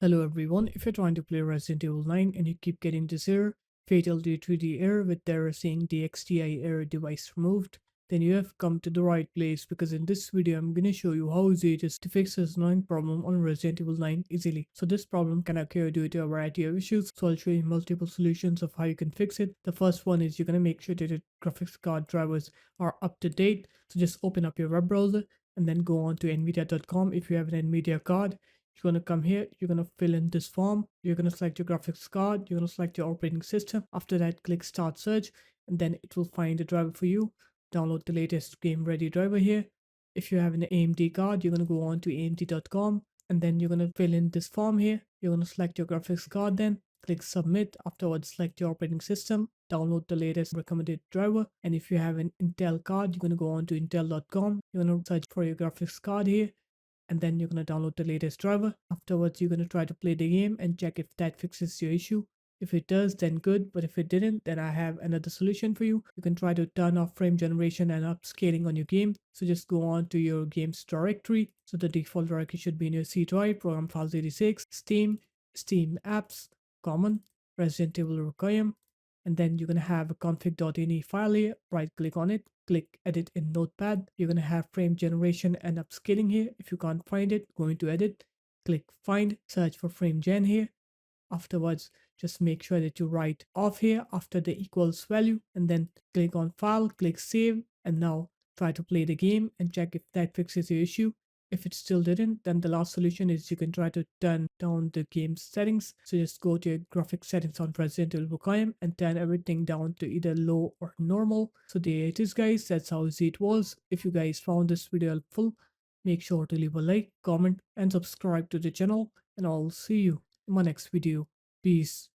Hello everyone, if you're trying to play Resident Evil 9 and you keep getting this error, fatal D3D error with the error saying DXTI error device removed, then you have come to the right place because in this video I'm going to show you how easy it is to fix this annoying problem on Resident Evil 9 easily. So this problem can occur due to a variety of issues, so I'll show you multiple solutions of how you can fix it. The first one is you're going to make sure that your graphics card drivers are up to date. So just open up your web browser and then go on to nvidia.com if you have an Nvidia card. You're going to come here, you're going to fill in this form, you're going to select your graphics card, you're going to select your operating system. After that, click start search, and then it will find a driver for you. Download the latest game ready driver here. If you have an AMD card, you're going to go on to amd.com, and then you're going to fill in this form here. You're going to select your graphics card, then click submit. Afterwards, select your operating system, download the latest recommended driver. And if you have an Intel card, you're going to go on to intel.com, you're going to search for your graphics card here, and then you're going to download the latest driver. Afterwards, you're going to try to play the game and check if that fixes your issue. If it does, then good, but if it didn't, then I have another solution for you. You can try to turn off frame generation and upscaling on your game. So just go on to your games directory. So the default directory should be in your C drive, program files 86, Steam, Steam apps, common, Resident Evil Requiem, and then you're going to have a config.ini file here. Right click on it, click edit in notepad. You're going to have frame generation and upscaling here. If you can't find it, go into edit, click find, search for frame gen here. Afterwards, just make sure that you write off here after the equals value, and then click on file, click save, and now try to play the game and check if that fixes your issue. If it still didn't, then the last solution is you can try to turn down the game settings. So just go to your graphic settings on Resident Evil Requiem and turn everything down to either low or normal. So there it is guys, that's how easy it was. If you guys found this video helpful, make sure to leave a like, comment and subscribe to the channel, and I'll see you in my next video. Peace.